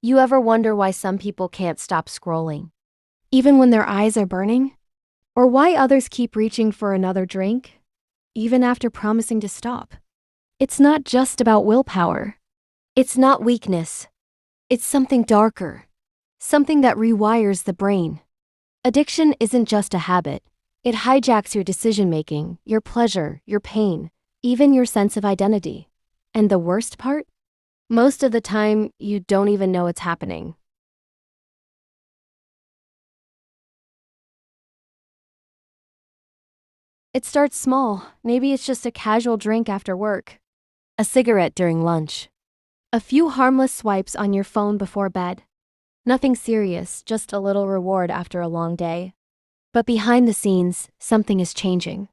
You ever wonder why some people can't stop scrolling, even when their eyes are burning? Or why others keep reaching for another drink, even after promising to stop? It's not just about willpower. It's not weakness. It's something darker, something that rewires the brain. Addiction isn't just a habit. It hijacks your decision-making, your pleasure, your pain, even your sense of identity. And the worst part? Most of the time, you don't even know it's happening. It starts small. Maybe it's just a casual drink after work, a cigarette during lunch, a few harmless swipes on your phone before bed. Nothing serious, just a little reward after a long day. But behind the scenes, something is changing.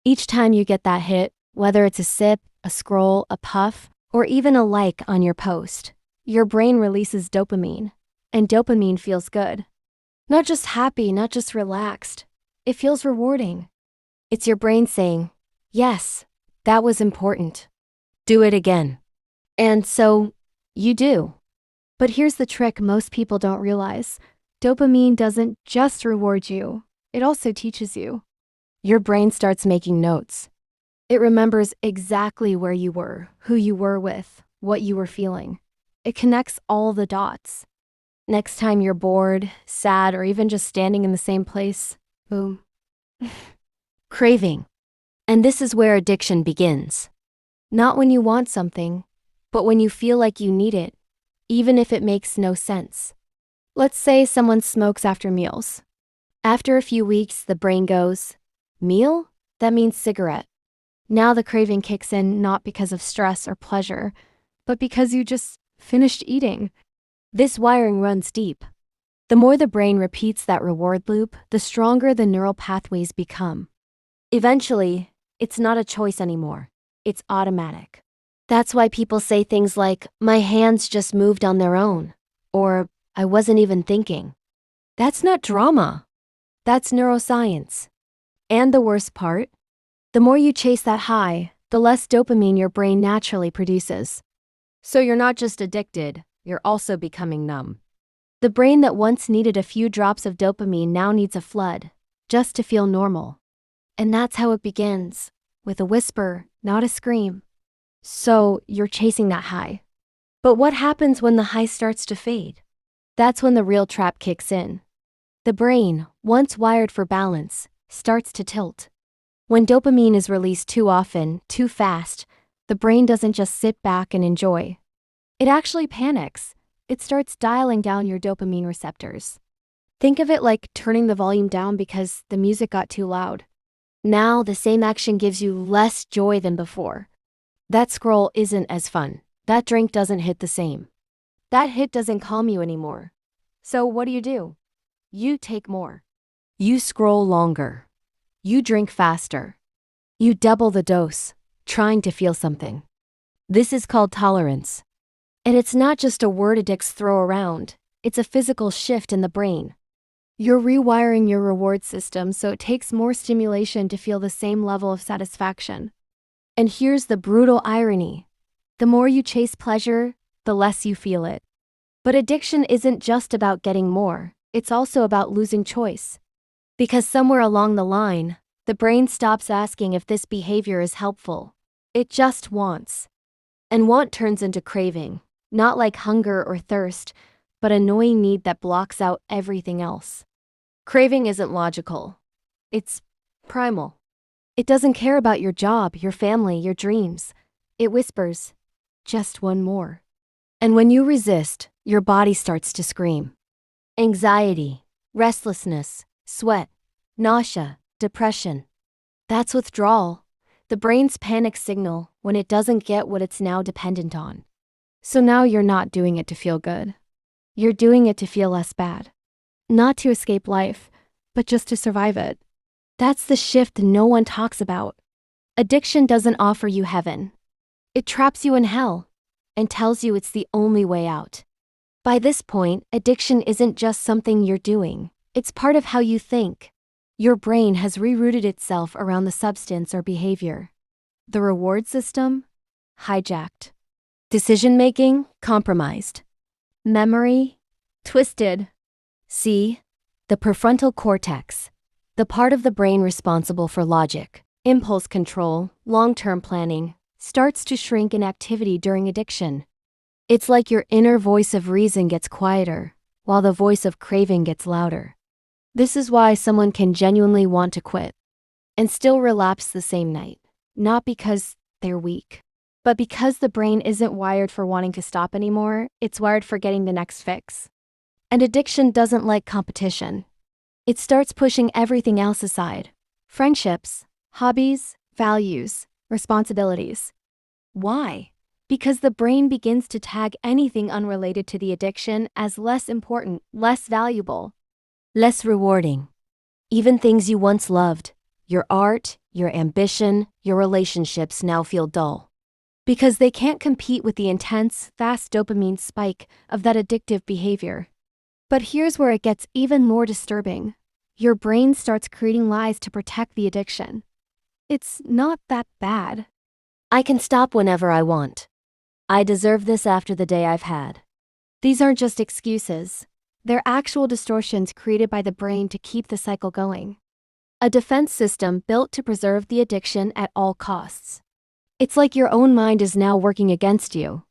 Each time you get that hit, whether it's a sip, a scroll, a puff, or even a like on your post, your brain releases dopamine. And dopamine feels good. Not just happy, not just relaxed. It feels rewarding. It's your brain saying, yes, that was important. Do it again. And so, you do. But here's the trick most people don't realize. Dopamine doesn't just reward you, it also teaches you. Your brain starts making notes. It remembers exactly where you were, who you were with, what you were feeling. It connects all the dots. Next time you're bored, sad, or even just standing in the same place, boom. Craving. And this is where addiction begins. Not when you want something, but when you feel like you need it, even if it makes no sense. Let's say someone smokes after meals. After a few weeks, the brain goes, meal? That means cigarette. Now the craving kicks in not because of stress or pleasure, but because you just finished eating. This wiring runs deep. The more the brain repeats that reward loop, the stronger the neural pathways become. Eventually, it's not a choice anymore. It's automatic. That's why people say things like, my hands just moved on their own, or I wasn't even thinking. That's not drama. That's neuroscience. And the worst part? The more you chase that high, the less dopamine your brain naturally produces. So you're not just addicted, you're also becoming numb. The brain that once needed a few drops of dopamine now needs a flood, just to feel normal. And that's how it begins, with a whisper, not a scream. So you're chasing that high. But what happens when the high starts to fade? That's when the real trap kicks in. The brain, once wired for balance, starts to tilt. When dopamine is released too often, too fast, the brain doesn't just sit back and enjoy. It actually panics. It starts dialing down your dopamine receptors. Think of it like turning the volume down because the music got too loud. Now the same action gives you less joy than before. That scroll isn't as fun. That drink doesn't hit the same. That hit doesn't calm you anymore. So what do? You take more. You scroll longer. You drink faster. You double the dose, trying to feel something. This is called tolerance. And it's not just a word addicts throw around, it's a physical shift in the brain. You're rewiring your reward system so it takes more stimulation to feel the same level of satisfaction. And here's the brutal irony. The more you chase pleasure, the less you feel it. But addiction isn't just about getting more, it's also about losing choice. Because somewhere along the line, the brain stops asking if this behavior is helpful. It just wants. And want turns into craving, not like hunger or thirst, but a annoying need that blocks out everything else. Craving isn't logical. It's primal. It doesn't care about your job, your family, your dreams. It whispers, just one more. And when you resist, your body starts to scream. Anxiety, restlessness, sweat, nausea, depression. That's withdrawal, the brain's panic signal when it doesn't get what it's now dependent on. So now you're not doing it to feel good. You're doing it to feel less bad. Not to escape life, but just to survive it. That's the shift no one talks about. Addiction doesn't offer you heaven. It traps you in hell and tells you it's the only way out. By this point, addiction isn't just something you're doing. It's part of how you think. Your brain has rerouted itself around the substance or behavior. The reward system? Hijacked. Decision-making? Compromised. memory, twisted. See, the prefrontal cortex, the part of the brain responsible for logic, impulse control, long-term planning, starts to shrink in activity during addiction. It's like your inner voice of reason gets quieter, while the voice of craving gets louder. This is why someone can genuinely want to quit and still relapse the same night, not because they're weak, but because the brain isn't wired for wanting to stop anymore, it's wired for getting the next fix. And addiction doesn't like competition. It starts pushing everything else aside. Friendships, hobbies, values, responsibilities. Why? Because the brain begins to tag anything unrelated to the addiction as less important, less valuable, less rewarding. Even things you once loved, your art, your ambition, your relationships now feel dull. Because they can't compete with the intense, fast dopamine spike of that addictive behavior. But here's where it gets even more disturbing. Your brain starts creating lies to protect the addiction. It's not that bad. I can stop whenever I want. I deserve this after the day I've had. These aren't just excuses. They're actual distortions created by the brain to keep the cycle going. A defense system built to preserve the addiction at all costs. It's like your own mind is now working against you.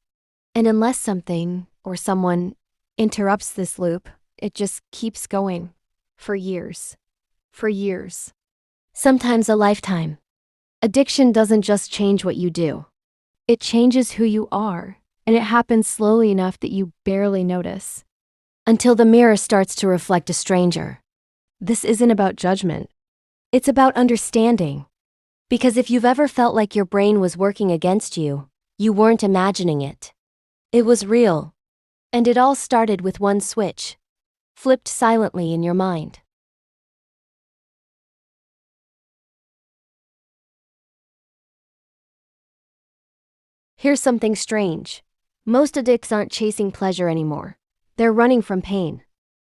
And unless something or someone interrupts this loop, it just keeps going for years. For years. Sometimes a lifetime. Addiction doesn't just change what you do. It changes who you are, and it happens slowly enough that you barely notice. Until the mirror starts to reflect a stranger. This isn't about judgment. It's about understanding. Because if you've ever felt like your brain was working against you, you weren't imagining it. It was real. And it all started with one switch, flipped silently in your mind. Here's something strange. Most addicts aren't chasing pleasure anymore. They're running from pain.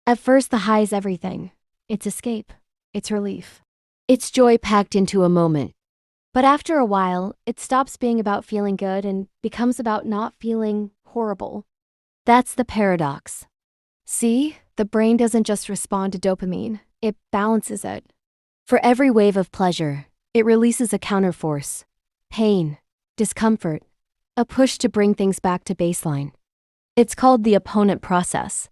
At first, the high is everything. It's escape. It's relief. It's joy packed into a moment. But after a while, it stops being about feeling good and becomes about not feeling horrible. That's the paradox. See, the brain doesn't just respond to dopamine, it balances it. For every wave of pleasure, it releases a counterforce. Pain, discomfort, a push to bring things back to baseline. It's called the opponent process.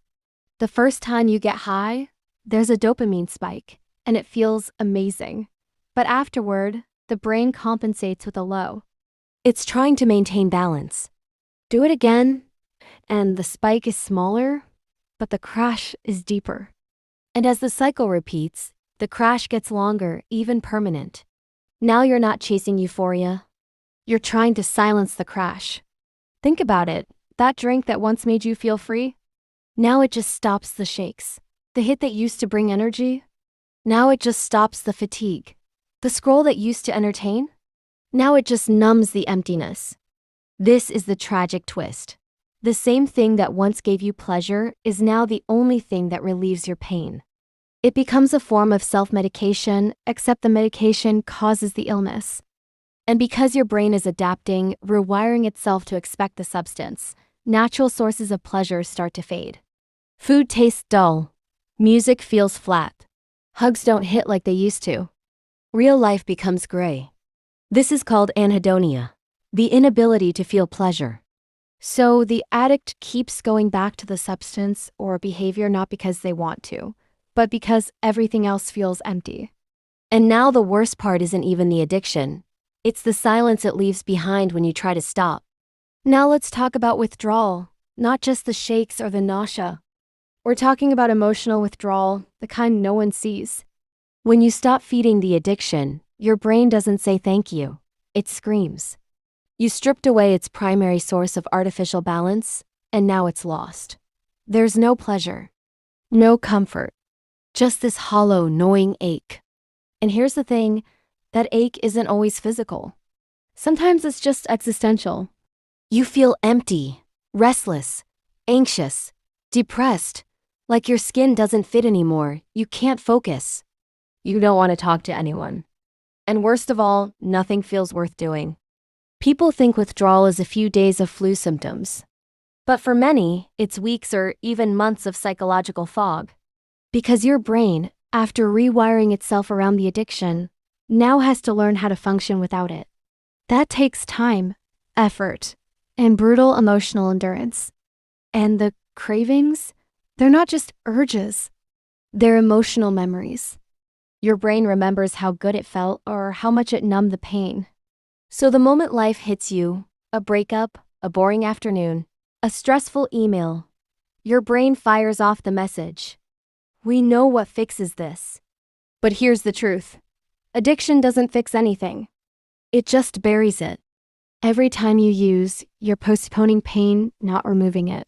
The first time you get high, there's a dopamine spike, and it feels amazing. But afterward, the brain compensates with a low. It's trying to maintain balance. Do it again, and the spike is smaller, but the crash is deeper. And as the cycle repeats, the crash gets longer, even permanent. Now you're not chasing euphoria. You're trying to silence the crash. Think about it. That drink that once made you feel free? Now it just stops the shakes. The hit that used to bring energy? Now it just stops the fatigue. The scroll that used to entertain? Now it just numbs the emptiness. This is the tragic twist. The same thing that once gave you pleasure is now the only thing that relieves your pain. It becomes a form of self-medication, except the medication causes the illness. And because your brain is adapting, rewiring itself to expect the substance, natural sources of pleasure start to fade. Food tastes dull. Music feels flat. Hugs don't hit like they used to. Real life becomes gray. This is called anhedonia, the inability to feel pleasure. So the addict keeps going back to the substance or behavior not because they want to, but because everything else feels empty. And now the worst part isn't even the addiction. It's the silence it leaves behind when you try to stop. Now let's talk about withdrawal, not just the shakes or the nausea. We're talking about emotional withdrawal, the kind no one sees. When you stop feeding the addiction, your brain doesn't say thank you. It screams. You stripped away its primary source of artificial balance, and now it's lost. There's no pleasure, no comfort, just this hollow, gnawing ache. And here's the thing, that ache isn't always physical. Sometimes it's just existential. You feel empty, restless, anxious, depressed, like your skin doesn't fit anymore, you can't focus. You don't want to talk to anyone. And worst of all, nothing feels worth doing. People think withdrawal is a few days of flu symptoms. But for many, it's weeks or even months of psychological fog. Because your brain, after rewiring itself around the addiction, now has to learn how to function without it. That takes time, effort, and brutal emotional endurance. And the cravings, they're not just urges, they're emotional memories. Your brain remembers how good it felt or how much it numbed the pain. So the moment life hits you, a breakup, a boring afternoon, a stressful email, your brain fires off the message. We know what fixes this. But here's the truth. Addiction doesn't fix anything. It just buries it. Every time you use, you're postponing pain, not removing it.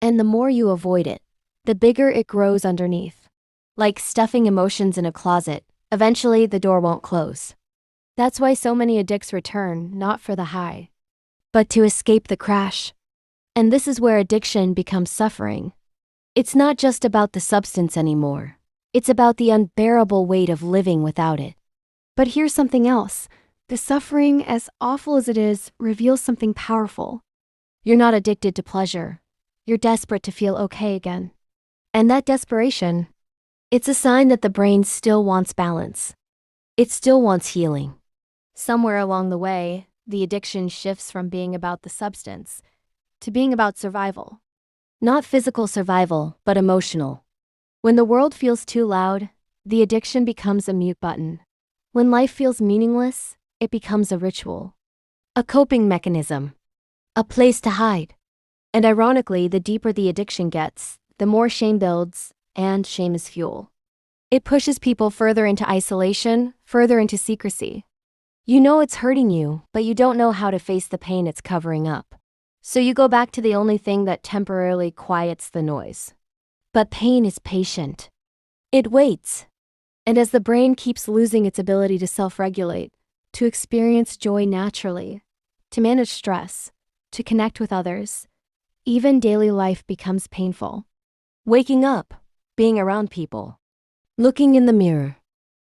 And the more you avoid it, the bigger it grows underneath. Like stuffing emotions in a closet, eventually the door won't close. That's why so many addicts return, not for the high, but to escape the crash. And this is where addiction becomes suffering. It's not just about the substance anymore. It's about the unbearable weight of living without it. But here's something else. The suffering, as awful as it is, reveals something powerful. You're not addicted to pleasure. You're desperate to feel okay again. And that desperation, it's a sign that the brain still wants balance. It still wants healing. Somewhere along the way, the addiction shifts from being about the substance to being about survival. Not physical survival, but emotional. When the world feels too loud, the addiction becomes a mute button. When life feels meaningless, it becomes a ritual. A coping mechanism. A place to hide. And ironically, the deeper the addiction gets, the more shame builds, and shame is fuel. It pushes people further into isolation, further into secrecy. You know it's hurting you, but you don't know how to face the pain it's covering up. So you go back to the only thing that temporarily quiets the noise. But pain is patient. It waits. And as the brain keeps losing its ability to self-regulate, to experience joy naturally, to manage stress, to connect with others, even daily life becomes painful. Waking up, being around people, looking in the mirror.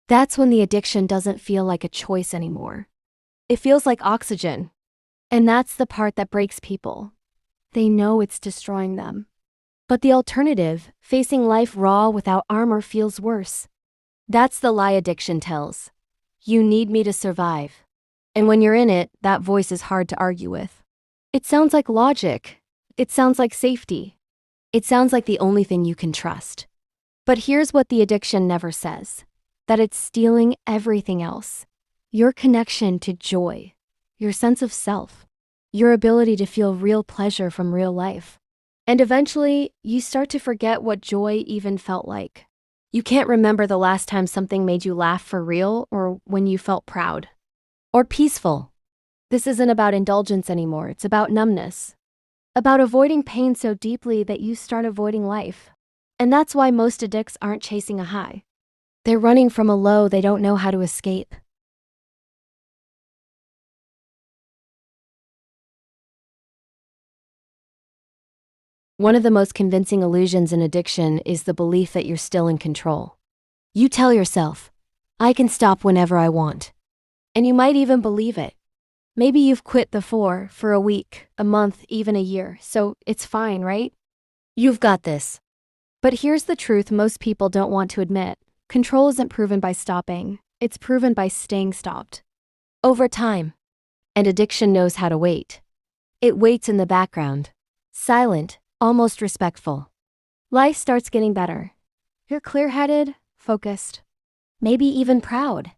That's when the addiction doesn't feel like a choice anymore. It feels like oxygen. And that's the part that breaks people. They know it's destroying them. But the alternative, facing life raw without armor, feels worse. That's the lie addiction tells. You need me to survive. And when you're in it, that voice is hard to argue with. It sounds like logic. It sounds like safety. It sounds like the only thing you can trust. But here's what the addiction never says. That it's stealing everything else. Your connection to joy. Your sense of self. Your ability to feel real pleasure from real life. And eventually, you start to forget what joy even felt like. You can't remember the last time something made you laugh for real or when you felt proud. Or peaceful. This isn't about indulgence anymore, it's about numbness. About avoiding pain so deeply that you start avoiding life. And that's why most addicts aren't chasing a high. They're running from a low they don't know how to escape. One of the most convincing illusions in addiction is the belief that you're still in control. You tell yourself, I can stop whenever I want. And you might even believe it. Maybe you've quit before for a week, a month, even a year, so it's fine, right? You've got this. But here's the truth most people don't want to admit. Control isn't proven by stopping, it's proven by staying stopped. Over time. And addiction knows how to wait. It waits in the background. Silent. Almost respectful. Life starts getting better. You're clear-headed, focused, maybe even proud.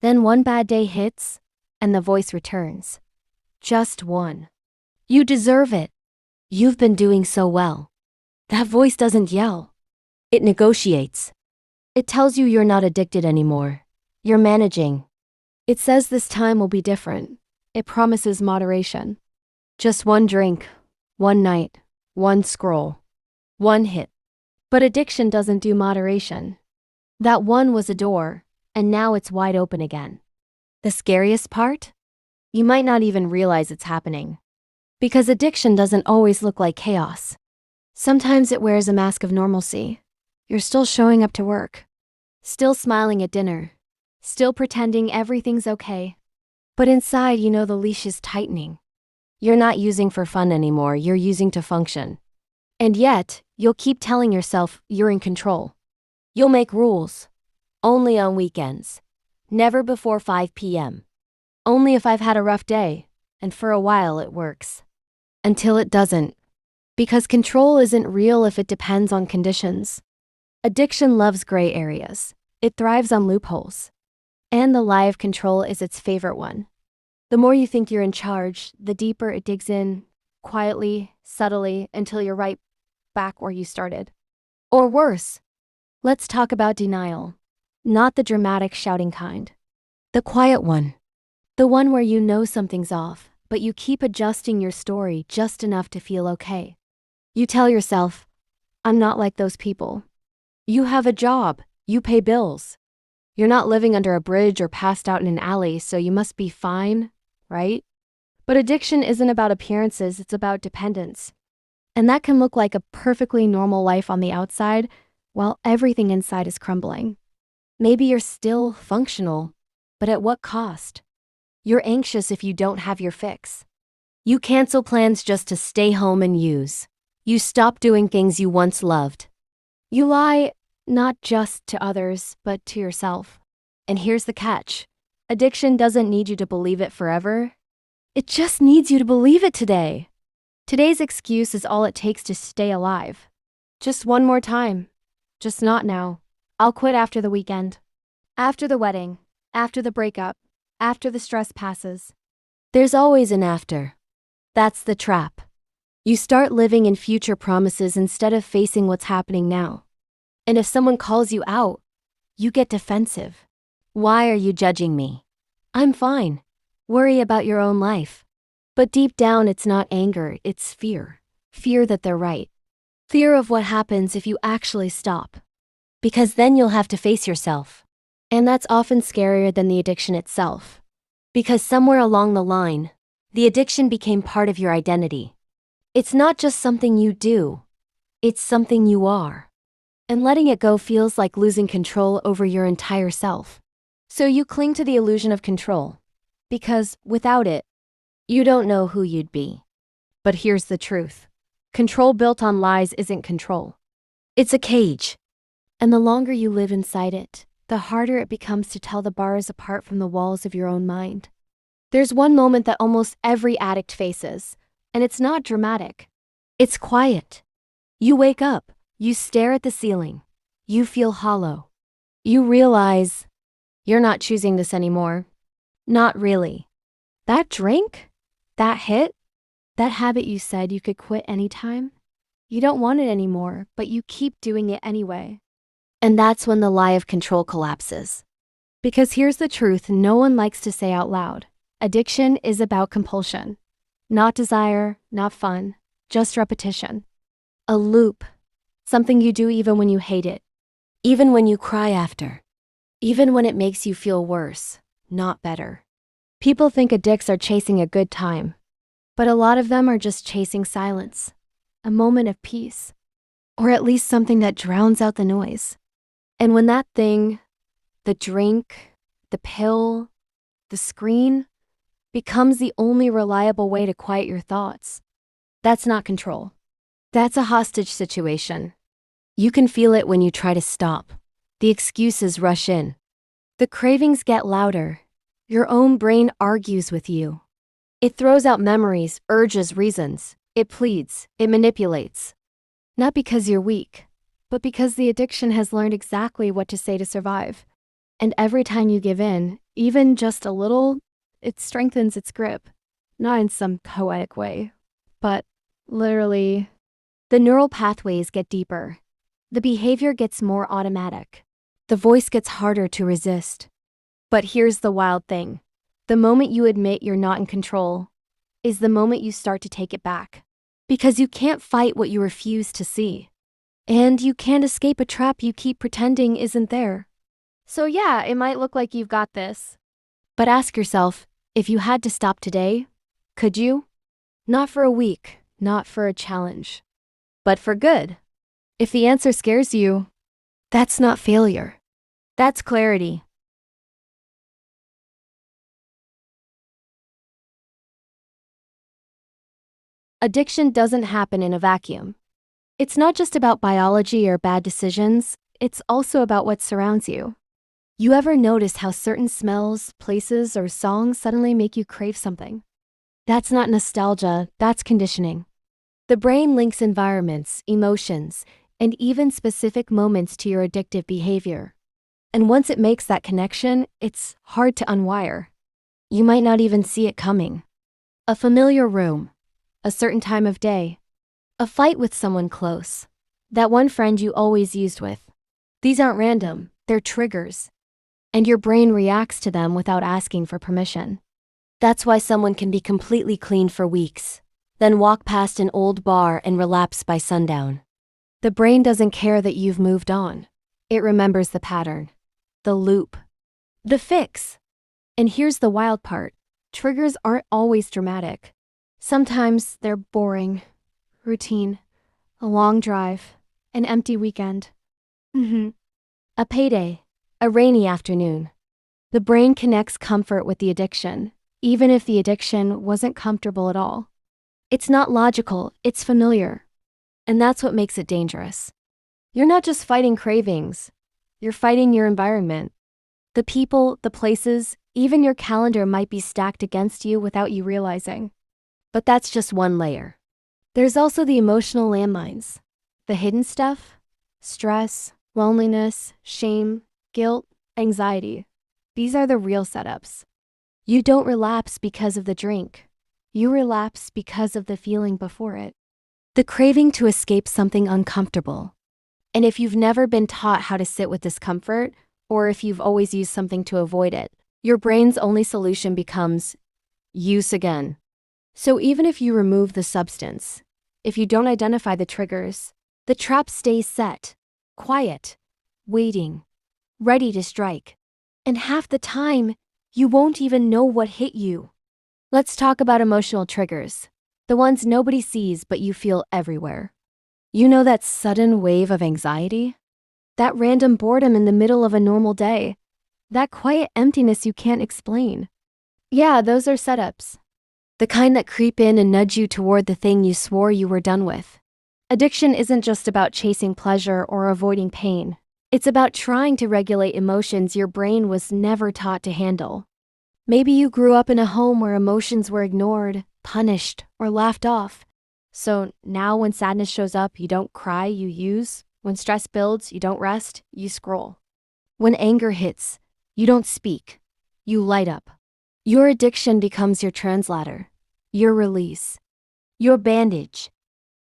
Then one bad day hits, and the voice returns. Just one. You deserve it. You've been doing so well. That voice doesn't yell. It negotiates. It tells you you're not addicted anymore. You're managing. It says this time will be different. It promises moderation. Just one drink, one night. One scroll. One hit. But addiction doesn't do moderation. That one was a door, and now it's wide open again. The scariest part? You might not even realize it's happening. Because addiction doesn't always look like chaos. Sometimes it wears a mask of normalcy. You're still showing up to work. Still smiling at dinner. Still pretending everything's okay. But inside, you know the leash is tightening. You're not using for fun anymore, you're using to function. And yet, you'll keep telling yourself you're in control. You'll make rules. Only on weekends. Never before 5 p.m. Only if I've had a rough day. And for a while it works. Until it doesn't. Because control isn't real if it depends on conditions. Addiction loves gray areas. It thrives on loopholes. And the lie of control is its favorite one. The more you think you're in charge, the deeper it digs in, quietly, subtly, until you're right back where you started. Or worse. Let's talk about denial. Not the dramatic shouting kind. The quiet one. The one where you know something's off, but you keep adjusting your story just enough to feel okay. You tell yourself, I'm not like those people. You have a job, you pay bills. You're not living under a bridge or passed out in an alley, so you must be fine, right? But addiction isn't about appearances, it's about dependence. And that can look like a perfectly normal life on the outside, while everything inside is crumbling. Maybe you're still functional, but at what cost? You're anxious if you don't have your fix. You cancel plans just to stay home and use. You stop doing things you once loved. You lie not just to others, but to yourself. And here's the catch. Addiction doesn't need you to believe it forever. It just needs you to believe it today. Today's excuse is all it takes to stay alive. Just one more time. Just not now. I'll quit after the weekend. After the wedding. After the breakup. After the stress passes. There's always an after. That's the trap. You start living in future promises instead of facing what's happening now. And if someone calls you out, you get defensive. Why are you judging me? I'm fine. Worry about your own life. But deep down, it's not anger, it's fear. Fear that they're right. Fear of what happens if you actually stop. Because then you'll have to face yourself. And that's often scarier than the addiction itself. Because somewhere along the line, the addiction became part of your identity. It's not just something you do, it's something you are. And letting it go feels like losing control over your entire self. So you cling to the illusion of control. Because without it, you don't know who you'd be. But here's the truth. Control built on lies isn't control. It's a cage. And the longer you live inside it, the harder it becomes to tell the bars apart from the walls of your own mind. There's one moment that almost every addict faces, and it's not dramatic. It's quiet. You wake up, you stare at the ceiling, you feel hollow. You realize you're not choosing this anymore. Not really. That drink? That hit? That habit you said you could quit anytime? You don't want it anymore, but you keep doing it anyway. And that's when the lie of control collapses. Because here's the truth no one likes to say out loud. Addiction is about compulsion. Not desire, not fun, just repetition. A loop. Something you do even when you hate it. Even when you cry after. Even when it makes you feel worse, not better. People think addicts are chasing a good time. But a lot of them are just chasing silence. A moment of peace. Or at least something that drowns out the noise. And when that thing, the drink, the pill, the screen, becomes the only reliable way to quiet your thoughts, that's not control. That's a hostage situation. You can feel it when you try to stop. The excuses rush in. The cravings get louder. Your own brain argues with you. It throws out memories, urges, reasons. It pleads, it manipulates. Not because you're weak, but because the addiction has learned exactly what to say to survive. And every time you give in, even just a little, it strengthens its grip. Not in some poetic way, but literally. The neural pathways get deeper. The behavior gets more automatic. The voice gets harder to resist. But here's the wild thing. The moment you admit you're not in control is the moment you start to take it back. Because you can't fight what you refuse to see. And you can't escape a trap you keep pretending isn't there. So yeah, it might look like you've got this. But ask yourself, if you had to stop today, could you? Not for a week, not for a challenge, but for good. If the answer scares you, that's not failure. That's clarity. Addiction doesn't happen in a vacuum. It's not just about biology or bad decisions, it's also about what surrounds you. You ever notice how certain smells, places, or songs suddenly make you crave something? That's not nostalgia, that's conditioning. The brain links environments, emotions, and even specific moments to your addictive behavior. And once it makes that connection, it's hard to unwire. You might not even see it coming. A familiar room, a certain time of day, a fight with someone close, that one friend you always used with. These aren't random, they're triggers. And your brain reacts to them without asking for permission. That's why someone can be completely clean for weeks, then walk past an old bar and relapse by sundown. The brain doesn't care that you've moved on. It remembers the pattern, the loop, the fix. And here's the wild part. Triggers aren't always dramatic. Sometimes they're boring, routine, a long drive, an empty weekend. A payday, a rainy afternoon. The brain connects comfort with the addiction, even if the addiction wasn't comfortable at all. It's not logical, it's familiar. And that's what makes it dangerous. You're not just fighting cravings, you're fighting your environment. The people, the places, even your calendar might be stacked against you without you realizing. But that's just one layer. There's also the emotional landmines. The hidden stuff, stress, loneliness, shame, guilt, anxiety. These are the real setups. You don't relapse because of the drink. You relapse because of the feeling before it. The craving to escape something uncomfortable. And if you've never been taught how to sit with discomfort, or if you've always used something to avoid it, your brain's only solution becomes use again. So even if you remove the substance, if you don't identify the triggers, the trap stays set, quiet, waiting, ready to strike. And half the time, you won't even know what hit you. Let's talk about emotional triggers, the ones nobody sees but you feel everywhere. You know that sudden wave of anxiety? That random boredom in the middle of a normal day? That quiet emptiness you can't explain? Yeah, those are setups. The kind that creep in and nudge you toward the thing you swore you were done with. Addiction isn't just about chasing pleasure or avoiding pain. It's about trying to regulate emotions your brain was never taught to handle. Maybe you grew up in a home where emotions were ignored, punished, or laughed off. So now when sadness shows up, you don't cry, you use. When stress builds, you don't rest, you scroll. When anger hits, you don't speak, you light up. Your addiction becomes your translator, your release, your bandage.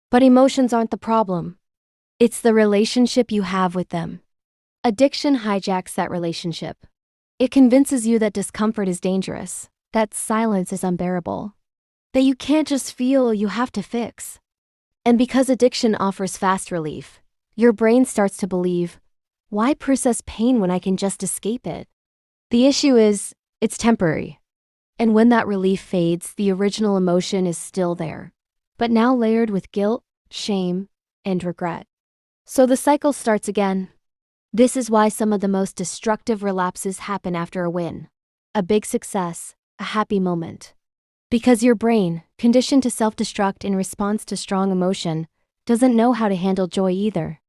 But emotions aren't the problem. It's the relationship you have with them. Addiction hijacks that relationship. It convinces you that discomfort is dangerous, that silence is unbearable, that you can't just feel, you have to fix. And because addiction offers fast relief, your brain starts to believe, why process pain when I can just escape it? The issue is, it's temporary. And when that relief fades, the original emotion is still there, but now layered with guilt, shame, and regret. So the cycle starts again. This is why some of the most destructive relapses happen after a win, a big success, a happy moment. Because your brain, conditioned to self-destruct in response to strong emotion, doesn't know how to handle joy either.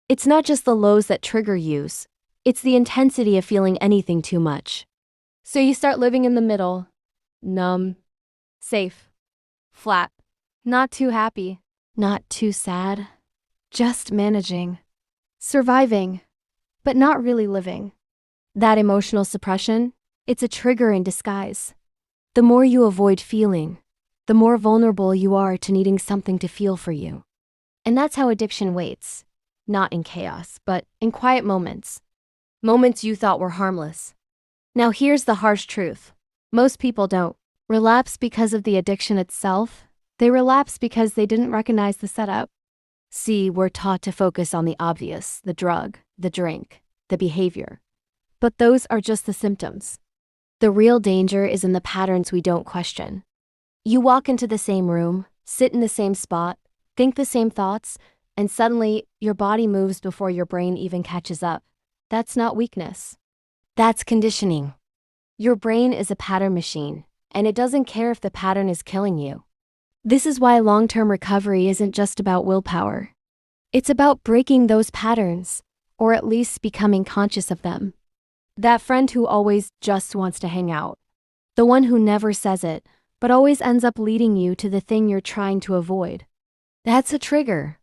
It's not just the lows that trigger use, it's the intensity of feeling anything too much. So you start living in the middle, numb, safe, flat, not too happy, not too sad, just managing, surviving, but not really living. That emotional suppression, it's a trigger in disguise. The more you avoid feeling, the more vulnerable you are to needing something to feel for you. And that's how addiction waits, not in chaos, but in quiet moments. Moments you thought were harmless. Now here's the harsh truth. Most people don't relapse because of the addiction itself. They relapse because they didn't recognize the setup. See, we're taught to focus on the obvious, the drug, the drink, the behavior. But those are just the symptoms. The real danger is in the patterns we don't question. You walk into the same room, sit in the same spot, think the same thoughts, and suddenly your body moves before your brain even catches up. That's not weakness. That's conditioning. Your brain is a pattern machine, and it doesn't care if the pattern is killing you. This is why long-term recovery isn't just about willpower. It's about breaking those patterns, or at least becoming conscious of them. That friend who always just wants to hang out. The one who never says it, but always ends up leading you to the thing you're trying to avoid. That's a trigger.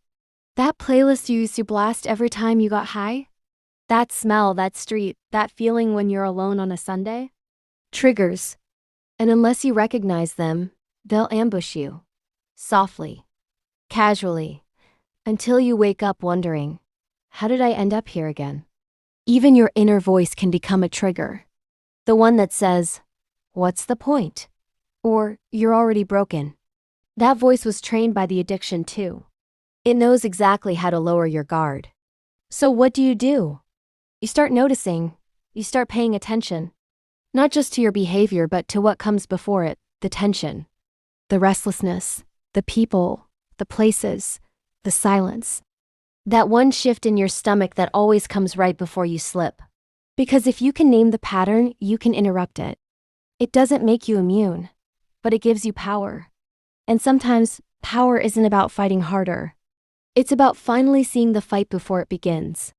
That playlist you used to blast every time you got high? That smell, that street, that feeling when you're alone on a Sunday? Triggers. And unless you recognize them, they'll ambush you. Softly. Casually. Until you wake up wondering, how did I end up here again? Even your inner voice can become a trigger. The one that says, what's the point? Or, you're already broken. That voice was trained by the addiction too. It knows exactly how to lower your guard. So what do? You start noticing. You start paying attention. Not just to your behavior, but to what comes before it, the tension, the restlessness, the people, the places, the silence. That one shift in your stomach that always comes right before you slip. Because if you can name the pattern, you can interrupt it. It doesn't make you immune, but it gives you power. And sometimes, power isn't about fighting harder. It's about finally seeing the fight before it begins.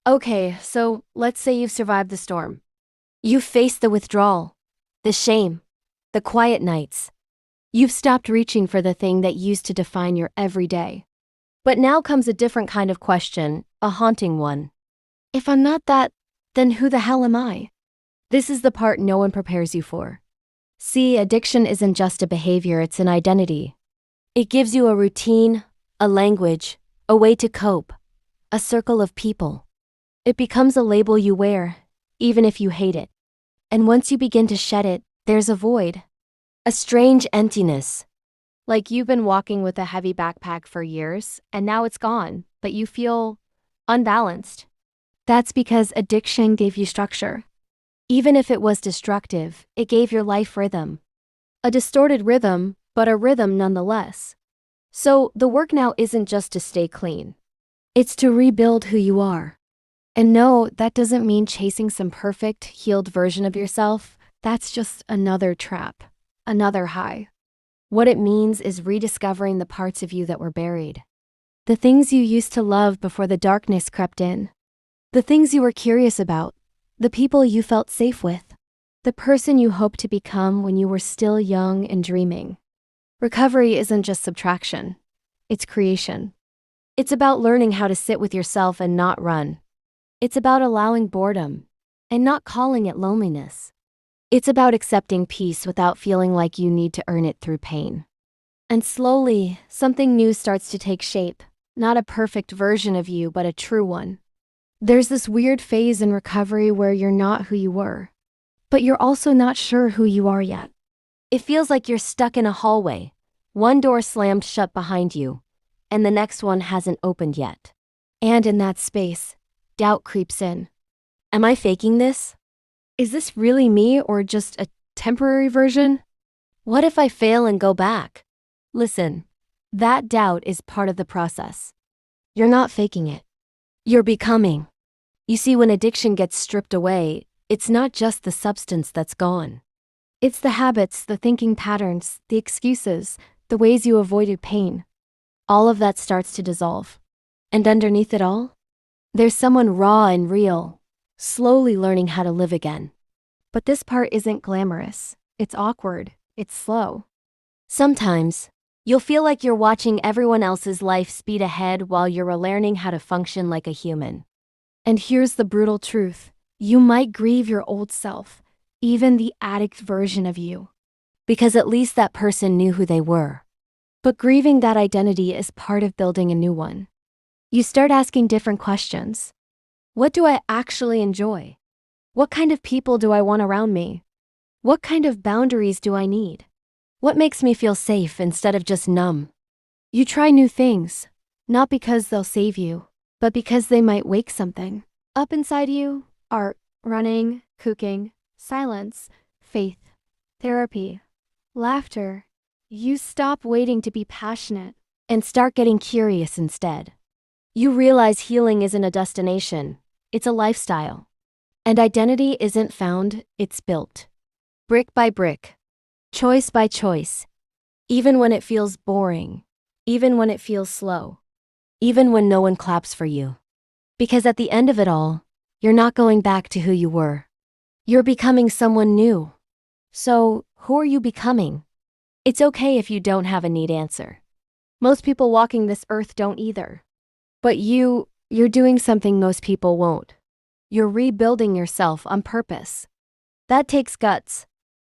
Okay, so let's say you've survived the storm. You've faced the withdrawal, the shame, the quiet nights. You've stopped reaching for the thing that used to define your everyday. But now comes a different kind of question, a haunting one. If I'm not that, then who the hell am I? This is the part no one prepares you for. See, addiction isn't just a behavior, it's an identity. It gives you a routine, a language, a way to cope, a circle of people. It becomes a label you wear, even if you hate it. And once you begin to shed it, there's a void. A strange emptiness. Like you've been walking with a heavy backpack for years, and now it's gone, but you feel unbalanced. That's because addiction gave you structure. Even if it was destructive, it gave your life rhythm. A distorted rhythm, but a rhythm nonetheless. So the work now isn't just to stay clean. It's to rebuild who you are. And no, that doesn't mean chasing some perfect, healed version of yourself. That's just another trap, another high. What it means is rediscovering the parts of you that were buried. The things you used to love before the darkness crept in. The things you were curious about. The people you felt safe with. The person you hoped to become when you were still young and dreaming. Recovery isn't just subtraction. It's creation. It's about learning how to sit with yourself and not run. It's about allowing boredom and not calling it loneliness. It's about accepting peace without feeling like you need to earn it through pain. And slowly, something new starts to take shape. Not a perfect version of you, but a true one. There's this weird phase in recovery where you're not who you were, but you're also not sure who you are yet. It feels like you're stuck in a hallway, one door slammed shut behind you, and the next one hasn't opened yet. And in that space, doubt creeps in. Am I faking this? Is this really me or just a temporary version? What if I fail and go back? Listen, that doubt is part of the process. You're not faking it. You're becoming. You see, when addiction gets stripped away, it's not just the substance that's gone. It's the habits, the thinking patterns, the excuses, the ways you avoided pain. All of that starts to dissolve. And underneath it all, there's someone raw and real, slowly learning how to live again. But this part isn't glamorous. It's awkward. It's slow. Sometimes, you'll feel like you're watching everyone else's life speed ahead while you're learning how to function like a human. And here's the brutal truth. You might grieve your old self, even the addict version of you. Because at least that person knew who they were. But grieving that identity is part of building a new one. You start asking different questions. What do I actually enjoy? What kind of people do I want around me? What kind of boundaries do I need? What makes me feel safe instead of just numb? You try new things, not because they'll save you, but because they might wake something up inside you. Art, running, cooking, silence, faith, therapy, laughter. You stop waiting to be passionate and start getting curious instead. You realize healing isn't a destination, it's a lifestyle. And identity isn't found, it's built. Brick by brick. Choice by choice. Even when it feels boring. Even when it feels slow. Even when no one claps for you. Because at the end of it all, you're not going back to who you were. You're becoming someone new. So, who are you becoming? It's okay if you don't have a neat answer. Most people walking this earth don't either. But you're doing something most people won't. You're rebuilding yourself on purpose. That takes guts.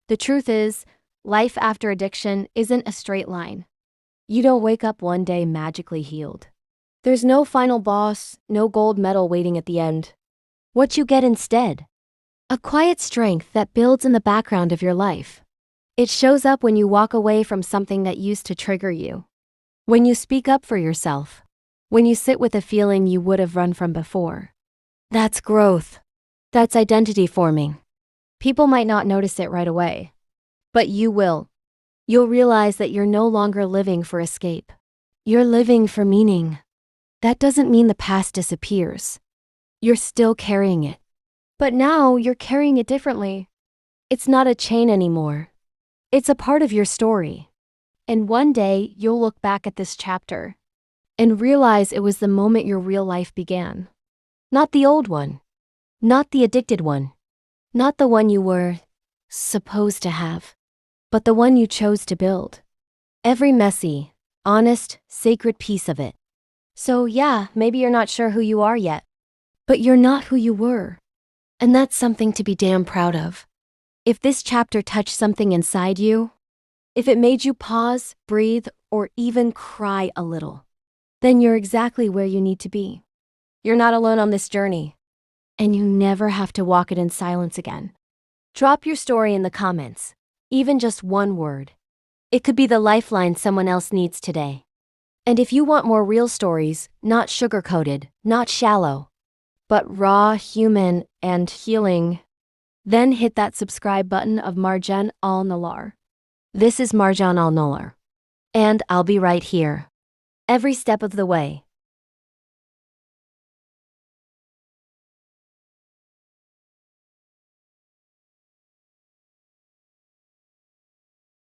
The truth is, life after addiction isn't a straight line. You don't wake up one day magically healed. There's no final boss, no gold medal waiting at the end. What you get instead? A quiet strength that builds in the background of your life. It shows up when you walk away from something that used to trigger you. When you speak up for yourself. When you sit with a feeling you would have run from before. That's growth. That's identity forming. People might not notice it right away. But you will. You'll realize that you're no longer living for escape. You're living for meaning. That doesn't mean the past disappears. You're still carrying it. But now you're carrying it differently. It's not a chain anymore. It's a part of your story. And one day you'll look back at this chapter and realize it was the moment your real life began. Not the old one. Not the addicted one. Not the one you were supposed to have. But the one you chose to build. Every messy, honest, sacred piece of it. So yeah, maybe you're not sure who you are yet. But you're not who you were. And that's something to be damn proud of. If this chapter touched something inside you, if it made you pause, breathe, or even cry a little, then you're exactly where you need to be. You're not alone on this journey. And you never have to walk it in silence again. Drop your story in the comments, even just one word. It could be the lifeline someone else needs today. And if you want more real stories, not sugar-coated, not shallow, but raw, human, and healing, then hit that subscribe button of Marjan Al-Nalar. This is Marjan Al-Nalar. And I'll be right here. Every step of the way.